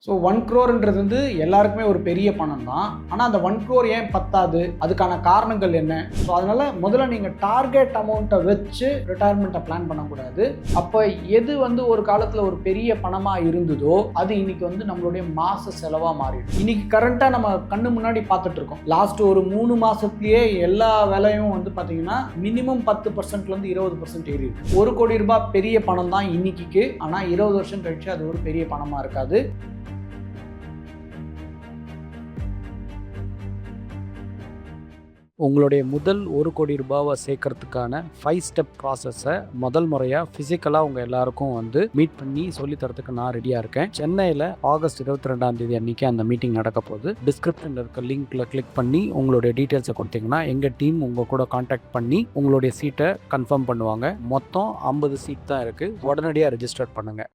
So 1 crore வந்து எல்லாருக்குமே ஒரு பெரிய பணம் தான். ஆனால் அந்த 1 crore ஏன் பத்தாது, அதுக்கான காரணங்கள் என்ன? ஸோ அதனால முதல்ல நீங்கள் டார்கெட் அமௌண்ட்டை வச்சு ரிட்டையர்மெண்ட்டை பிளான் பண்ணக்கூடாது. அப்போ எது வந்து ஒரு காலத்தில் ஒரு பெரிய பணமாக இருந்ததோ அது இன்னைக்கு வந்து நம்மளுடைய மாச செலவாக மாறிடும். இன்னைக்கு கரண்ட்டாக நம்ம கண்ணு முன்னாடி பார்த்துட்டு இருக்கோம். லாஸ்ட் ஒரு 3 மாசத்துலயே எல்லா விலையும் வந்து பார்த்தீங்கன்னா மினிமம் 10% 20% ஏறி இருக்கு. 1 கோடி ரூபாய் பெரிய பணம் தான் இன்னைக்கு. ஆனால் 20 வருஷம் கழிச்சு அது ஒரு பெரிய பணமாக இருக்காது. உங்களுடைய முதல் 1 கோடி ரூபாவை சேர்க்கறதுக்கான 5 ஸ்டெப் ப்ராசஸை முதல் முறையாக ஃபிசிக்கலாக உங்கள் எல்லாருக்கும் வந்து மீட் பண்ணி சொல்லித்தரத்துக்கு நான் ரெடியாக இருக்கேன். சென்னையில் ஆகஸ்ட் 22ஆம் தேதி அன்றைக்கி அந்த மீட்டிங் நடக்க போகுது. டிஸ்கிரிப்ஷனில் இருக்க லிங்க்கில் கிளிக் பண்ணி உங்களுடைய டீட்டெயில்ஸை கொடுத்தீங்கன்னா எங்கள் டீம் உங்கள் கூட காண்டாக்ட் பண்ணி உங்களுடைய சீட்டை கன்ஃபார்ம் பண்ணுவாங்க. மொத்தம் 50 சீட் தான் இருக்குது. உடனடியாக ரெஜிஸ்டர் பண்ணுங்கள்.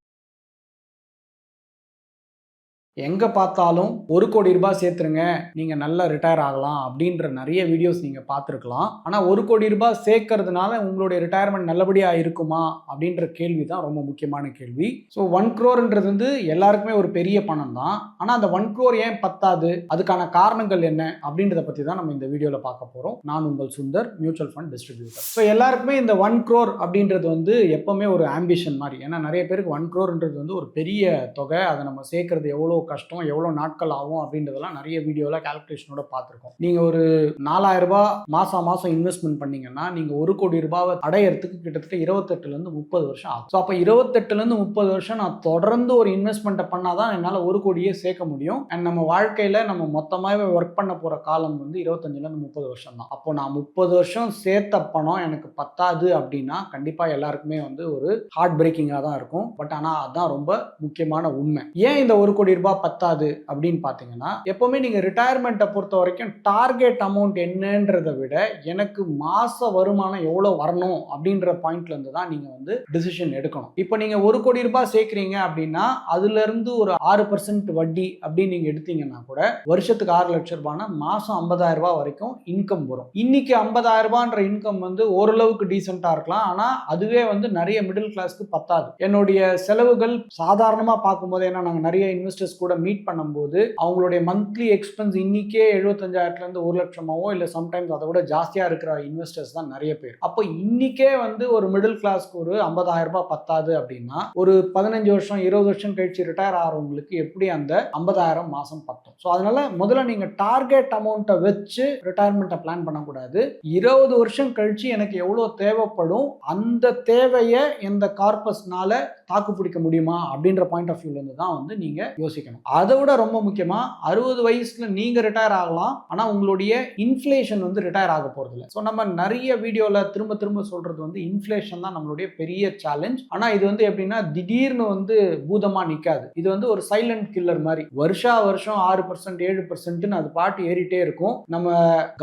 எங்கே பார்த்தாலும் 1 கோடி ரூபாய் சேர்த்துருங்க, நீங்கள் நல்லா ரிட்டையர் ஆகலாம் அப்படின்ற நிறைய வீடியோஸ் நீங்கள் பார்த்துருக்கலாம். ஆனால் 1 கோடி ரூபாய் சேர்க்கறதுனால உங்களுடைய ரிட்டையர்மெண்ட் நல்லபடியாக இருக்குமா அப்படின்ற கேள்வி தான் ரொம்ப முக்கியமான கேள்வி. ஸோ 1 crore வந்து எல்லாருக்குமே ஒரு பெரிய பணம் தான். ஆனால் அந்த 1 crore ஏன் பத்தாது, அதுக்கான காரணங்கள் என்ன அப்படின்றத பற்றி தான் நம்ம இந்த வீடியோவில் பார்க்க போகிறோம். நான் உங்கள் Sundar, mutual fund distributor. So எல்லாருக்குமே இந்த 1 crore அப்படின்றது வந்து எப்போவுமே ஒரு ஆம்பிஷன் மாதிரி. ஏன்னா நிறைய பேருக்கு 1 crore வந்து ஒரு பெரிய தொகை. அதை நம்ம சேர்க்கறது எவ்வளோ கஷ்டம், எவ்வளோ நாட்கள் ஆகும் அப்படின்றதெல்லாம் நிறைய வீடியோவில் கால்குலேஷனோட பார்த்துருக்கோம். நீங்கள் ஒரு 4000 ரூபாய் மாதம் இன்வெஸ்ட்மெண்ட் பண்ணீங்கன்னா நீங்கள் 1 கோடி ரூபாவை அடையிறதுக்கு கிட்டத்தட்ட 28 30 வருஷம் ஆகும். ஸோ அப்போ 28 30 வருஷம் நான் தொடர்ந்து ஒரு இன்வெஸ்ட்மெண்ட்டை பண்ணால் தான் என்னால் 1 கோடியே சேர்க்க முடியும். அண்ட் நம்ம வாழ்க்கையில் நம்ம மொத்தமாகவே ஒர்க் பண்ண போகிற காலம் வந்து 25 30 வருஷம் தான். அப்போ நான் 30 வருஷம் சேர்த்த பணம் எனக்கு பத்தாது அப்படின்னா கண்டிப்பாக எல்லாருக்குமே வந்து ஒரு ஹார்ட் பிரேக்கிங்காக தான் இருக்கும். பட் ஆனால் அதுதான் ரொம்ப முக்கியமான உண்மை. ஏன் இந்த 1 கோடி ரூபாய் பத்தாது அப்படின்னு பார்த்தீங்கன்னா, எப்பவுமே நீங்க ரிட்டையர்மெண்ட்டை பொறுத்த வரைக்கும் டார்கெட் அமௌண்ட் என்னன்றதை விட எனக்கு மாச வருமானம் எவ்வளவு வரணும் அப்படின்ற பாயிண்ட்ல இருந்து தான் நீங்க வந்து டிசிஷன் எடுக்கணும். இப்போ நீங்க 1 கோடி ரூபாய் சேர்க்கிறீங்க அப்படின்னா அதுல இருந்து ஒரு 6% வட்டி அப்படின்னு நீங்க எடுத்தீங்கன்னா கூட வருஷத்துக்கு 6 லட்சம் ரூபாய்னா மாசம் 50,000 ரூபாய் வரைக்கும் இன்கம் வரும். இன்னைக்கு 50,000 ரூபாய்ன்ற இன்கம் வந்து ஓரளவுக்கு டீசெண்டா இருக்கலாம். ஆனா அதுவே வந்து நிறைய மிடில் கிளாஸ்க்கு பத்தாது. என்னுடைய செலவுகள் சாதாரணமா பார்க்கும்போது, ஏன்னா நாங்கள் நிறைய இன்வெஸ்டர்ஸ் கூட மீட் பண்ணும்போது அவங்களுடைய மந்த்லி எக்ஸ்பென்ஸ் இன்னைக்கே 75,000 1 லட்சமாவோ இல்லை சம்டைம்ஸ் அதை விட ஜாஸ்தியாக இருக்கிற இன்வெஸ்டர்ஸ் தான் நிறைய பேர். அப்போ இன்னைக்கே வந்து ஒரு மிடில் கிளாஸ்க்கு ஒரு 50,000 ரூபாய் பத்தாது அப்படின்னா ஒரு 15 வருஷம் 20 வருஷம் கழிச்சு ரிட்டையர் ஆகிறவங்களுக்கு எப்படி அந்த 50,000 மாசம் பத்தும்? ஸோ அதனால முதல்ல நீங்க டார்கெட் அமௌண்ட்டை வச்சு ரிட்டையர்மெண்ட்டை பிளான் பண்ணக்கூடாது. 20 வருஷம் கழிச்சு எனக்கு எவ்வளோ தேவைப்படும், அந்த தேவையை இந்த கார்பஸ்னால தாக்கு பிடிக்க முடியுமா அப்படின்ற பாயிண்ட் ஆஃப் வியூல இருந்து தான் வந்து நீங்க யோசிக்கணும். அதை விட ரொம்ப முக்கியமா 60 வயசுல நீங்க ரிட்டையர் ஆகலாம், ஆனா உங்களுடைய இன்ஃப்ளேஷன் வந்து ரிட்டையர் ஆக போறது இல்லை. ஸோ நம்ம நிறைய வீடியோல திரும்ப சொல்றது வந்து இன்ஃப்ளேஷன் தான் நம்மளுடைய பெரிய சேலஞ்ச். ஆனா இது வந்து எப்படின்னா திடீர்னு வந்து பூதமா நிக்காது. இது வந்து ஒரு சைலண்ட் கில்லர் மாதிரி. வருஷம் 6% 7% அது பாட்டு ஏறிட்டே இருக்கும். நம்ம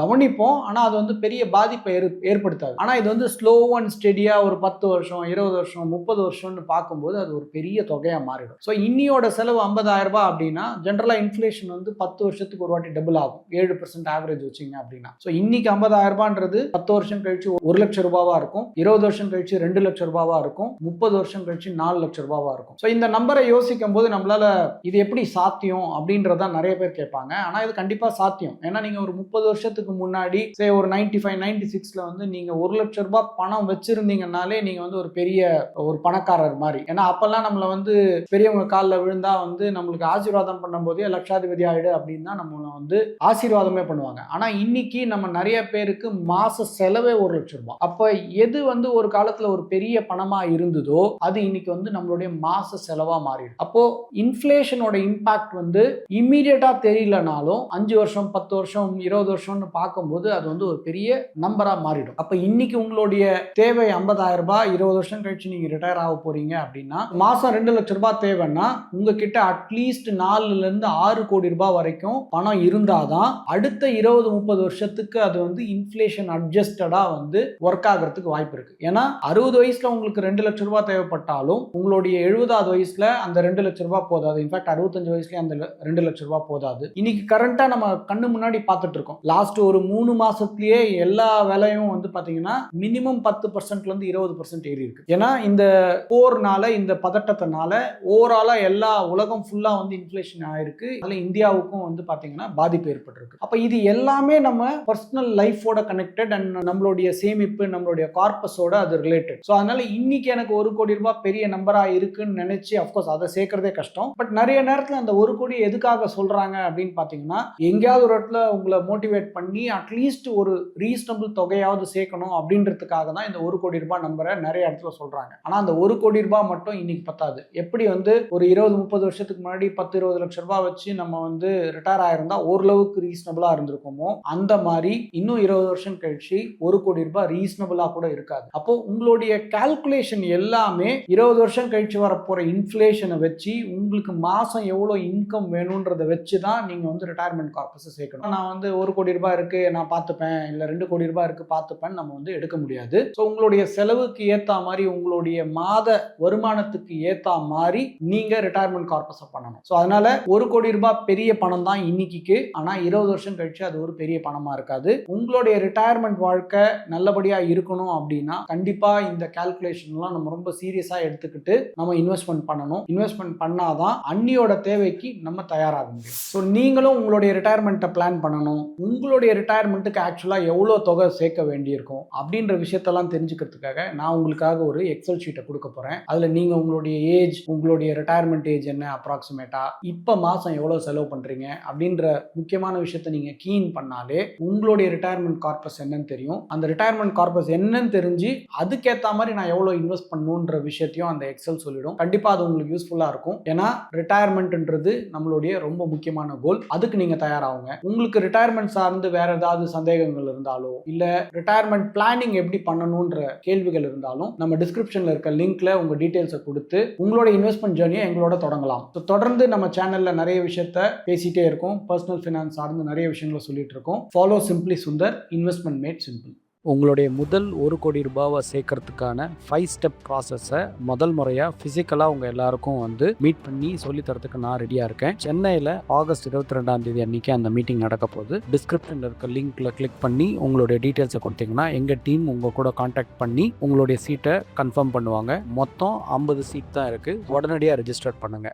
கவனிப்போம், ஆனா அது வந்து பெரிய பாதிப்பை ஏற்படுத்தாது. ஆனா இது வந்து ஸ்லோ அண்ட் ஸ்டெடியா ஒரு 10 வருஷம் 20 வருஷம் 30 வருஷம்னு பார்க்கும்போது அது ஒரு பெரிய தொகையா மாறிடும். ஸோ இன்னியோட செலவு 50,000 ரூபாய் அப்படின்னா ஜென்ரலா இன்ஃப்ளேஷன் வந்து 10 வருஷத்துக்கு ஒரு வாட்டி டபுள் ஆகும். 7% ஆவரேஜ் வச்சிங்க அப்படின்னா. ஸோ இன்னைக்கு 50,000 ரூபான்றது 10 வருஷம் கழிச்சு 1 லட்சம் ரூபாவா இருக்கும், 20 வருஷம் கழிச்சு 2 லட்சம் ரூபாவா இருக்கும், 30 வருஷம் கழிச்சு 4 லட்சம் ரூபாவா இருக்கும். ஸோ இந்த நம்பரை யோசிக்கும் போது நம்மளால இது எப்படி சாத்தியம் அப்படின்றத நிறைய பேர் கேட்பாங்க. ஆனா இது கண்டிப்பா சாத்தியம். ஏன்னா நீங்க ஒரு 30 வருஷத்துக்கு முன்னாடி ஒரு 95 96ல வந்து நீங்க 1 லட்சம் ரூபாய் பணம் வச்சிருந்தீங்கன்னாலே நீங்க வந்து ஒரு பெரிய ஒரு பணக்காரர் மாதிரி. ஏன்னா அப்பெல்லாம் நம்மள வந்து பெரியவங்க காலில் விழுந்தா வந்து நம்மளுக்கு ஆசீர்வாதம் பண்ணும்போதே லட்சாதிபதி ஆயிடு அப்படின்னு தான் நம்மள வந்து ஆசீர்வாதமே பண்ணுவாங்க. ஆனா இன்னைக்கு நம்ம நிறைய பேருக்கு மாச செலவே 1 லட்சம் ரூபாய். அப்ப எது வந்து ஒரு காலத்துல ஒரு பெரிய பணமா இருந்ததோ அது இன்னைக்கு வந்து நம்மளுடைய மாச செலவா மாறிடும். அப்போ இன்ஃப்ளேஷனோட இம்பாக்ட் வந்து இம்மீடியட்டா தெரியலனாலும் 5 வருஷம் 10 வருஷம் 20 வருஷம்னு பார்க்கும்போது அது வந்து ஒரு பெரிய நம்பரா மாறிடும். அப்ப இன்னைக்கு உங்களுடைய தேவை 50,000 ரூபாய், 20 வருஷம் கழிச்சு நீங்க ரிட்டையர் ஆக போறீங்க அப்படின்னா மாசம் 2 லட்சம் ரூபாய் தேவைன்னா உங்ககிட்ட அட்லீஸ்ட் 4ல இருந்து 6 கோடி ரூபாய் வரைக்கும் பணம் இருந்தாதான் அடுத்த 20-30 வருஷத்துக்கு அது வந்து இன்ஃப்ளேஷன் அட்ஜஸ்டடா வந்து ஒர்க் ஆகிறதுக்கு வாய்ப்பு இருக்கு. ஏன்னா 60 வயசுல உங்களுக்கு 2 லட்சம் ரூபாய் தேவைப்பட்டாலும் உங்களுடைய 70வது வயசுல அந்த 2 லட்சம் ரூபாய் போதாது. இன்ஃபேக்ட் 65 வயசுல அந்த 2 லட்சம் ரூபாய் போதாது. இன்னைக்கு கரண்டா நம்ம கண்ணு முன்னாடி பார்த்துட்டு இருக்கோம். லாஸ்ட் ஒரு 3 மாசத்துலயே எல்லா விலையும் வந்து பாத்தீங்கன்னா மினிமம் 10% 20% ஏறி இருக்கு. ஏன்னா இந்த போர்னால இன்ஃப்ளேஷன்னால இந்த பதட்டத்தினால ஓவராலா எல்லா உலகம் ஃபுல்லா வந்து இன்ஃப்ளேஷன் ஆயிருக்கு. அதுல இந்தியாவுக்கும் வந்து பாத்தீங்கன்னா பாதிப்பு ஏற்பட்டிருக்கு. அப்ப இது எல்லாமே நம்ம பர்சனல் லைஃபோட கனெக்டட் அண்ட் நம்மளுடைய சேமிப்பு நம்மளுடைய கார்பஸோட அது ரிலேட்டட். ஸோ அதனால இன்னைக்கு எனக்கு 1 கோடி ரூபாய் பெரிய நம்பரா இருக்குன்னு நினைச்சு அஃப்கோர்ஸ் அதை சேர்க்கறதே கஷ்டம். பட் நிறைய நேரத்தில் அந்த 1 கோடி எதுக்காக சொல்றாங்க அப்படின்னு பாத்தீங்கன்னா எங்கேயாவது ஒரு இடத்துல உங்களை மோட்டிவேட் பண்ணி அட்லீஸ்ட் ஒரு ரீசனபிள் தொகையாவது சேர்க்கணும் அப்படின்றதுக்காக தான் இந்த 1 கோடி ரூபாய் நம்பரை நிறைய இடத்துல சொல்றாங்க. ஆனா அந்த 1 கோடி ரூபாய் மட்டும் இன்னைக்கு பத்தாது. எப்படி வந்து ஒரு 20-30 வருஷத்துக்கு முன்னாடி 10-20 லட்சம் ரூபாய் வச்சு நம்ம வந்து ரிட்டையர் ஆயிருந்தா ஓரளவுக்கு ரீசனபிளா இருந்திருக்குமோ அந்த மாதிரி இன்னும் 20 வருஷம் கழிச்சு 1 கோடி ரூபாய் ரீசனபிளா கூட இருக்காது. அப்போ உங்களுடைய கால்குலேஷன் எல்லாமே 20 வருஷம் கழிச்சு வரப்போற இன்ஃப்ளேஷனை வச்சு உங்களுக்கு மாசம் எவ்வளவு இன்கம் வேணும்ன்றதை வச்சு தான் நீங்க வந்து ரிட்டையர்மெண்ட் கார்பஸ் சேர்க்கணும். நான் வந்து 1 கோடி ரூபாய் இருக்கு நான் பார்த்துப்பேன், இல்ல 2 கோடி ரூபாய் இருக்கு பார்த்துப்பேன் நம்ம வந்து எடுக்க முடியாது. ஸோ உங்களுடைய செலவுக்கு ஏத்தா மாதிரி உங்களுடைய மாத வருமானத்துக்கு ஏத்தா மாதிரி நீங்க ரிட்டையர்மெண்ட் கார்பஸ் பண்ணணும். ஸோ அதனால 1 கோடி ரூபாய் பெரிய பணம் தான் இன்னைக்கு. ஆனா 20 வருஷம் கழிச்சு அது ஒரு பெரிய பணமா இருக்காது. உங்களுடைய ரிட்டையர்மெண்ட் வாழ்க்கை நல்லபடியா இருக்கணும் அப்படின்னா கண்டிப்பா இந்த கால்குலேஷன்லாம் நம்ம ரொம்ப சீரியஸா எடுத்துக்கிட்டு நம்ம இன்வெஸ்ட்மெண்ட் பண்ணணும். இன்வெஸ்ட்மெண்ட் பண்ணாதான் அன்னியோட தேவைக்கு நம்ம தயாராக முடியும். ஸோ நீங்களும் உங்களுடைய ரிட்டையர்மெண்ட்டை பிளான் பண்ணணும். உங்களுடைய ரிட்டையர்மெண்ட்டுக்கு ஆக்சுவலாக எவ்வளோ தொகை சேர்க்க வேண்டியிருக்கும் அப்படின்ற விஷயத்தெல்லாம் தெரிஞ்சுக்கிறதுக்காக நான் உங்களுக்காக ஒரு எக்ஸல் ஷீட்டை கொடுக்க போகிறேன். அதில் நீங்கள் உங்களுடைய ஏஜ், உங்களுடைய ரிட்டையர்மெண்ட் ஏஜ் என்ன அப்ராக்சிமேட்டா, இப்போ மாதம் எவ்வளோ செலவு பண்ணுறீங்க அப்படின்ற முக்கியமான விஷயத்தை நீங்கள் கீன் பண்ணாலே உங்களுடைய ரிட்டையர்மெண்ட் கார்பஸ் என்னன்னு தெரியும். அந்த ரிட்டையர்மெண்ட் கார்பஸ் என்னன்னு தெரிஞ்சு அதுக்கேற்ற மாதிரி நான் எவ்வளோ இன்வெஸ்ட் பண்ணணுன்ற விஷயத்தையும் அந்த எக்ஸல் சொல்லிடும். கண்டிப்பாக அது உங்களுக்கு யூஸ்ஃபுல்லாக இருக்கும். ஏன்னா ரிட்டையர்மெண்ட்ன்றது நம்மளுடைய ரொம்ப முக்கியமான கோல். அதுக்கு நீங்க தயாராகுங்க. உங்களுக்கு ரிட்டையர்மெண்ட் சார்ந்து வேற ஏதாவது சந்தேகங்கள் இருந்தாலோ இல்ல ரிட்டையர்மெண்ட் பிளானிங் எப்படி பண்ணணும்ன்ற கேள்விகள் இருந்தாலும் நம்ம டிஸ்கிரிப்ஷன்ல இருக்க லிங்க்ல உங்க டீடைல்ஸை கொடுத்து உங்களோட இன்வெஸ்ட்மெண்ட் ஜர்னியை எங்களோட தொடங்கலாம். தொடர்ந்து நம்ம சேனல்ல நிறைய விஷயத்த பேசிட்டே இருக்கோம். பர்சனல் ஃபினான்ஸ் சார்ந்து நிறைய விஷயங்களை சொல்லிட்டு இருக்கோம். Follow simply Sundar, investment made simple. உங்களுடைய முதல் 1 கோடி ரூபாவை சேர்க்கறதுக்கான 5 ஸ்டெப் ப்ராசஸை முதல் முறையாக ஃபிசிக்கலாக உங்கள் எல்லாருக்கும் வந்து மீட் பண்ணி சொல்லித்தரத்துக்கு நான் ரெடியாக இருக்கேன். சென்னையில் ஆகஸ்ட் 22ஆம் தேதி அன்றைக்கி அந்த மீட்டிங் நடக்க போகுது. டிஸ்கிரிப்ஷனில் இருக்க லிங்க்கில் கிளிக் பண்ணி உங்களுடைய டீட்டெயில்ஸை கொடுத்தீங்கன்னா எங்கள் டீம் உங்கள் கூட காண்டாக்ட் பண்ணி உங்களுடைய சீட்டை கன்ஃபார்ம் பண்ணுவாங்க. மொத்தம் 50 சீட் தான் இருக்குது. உடனடியாக ரெஜிஸ்டர் பண்ணுங்கள்.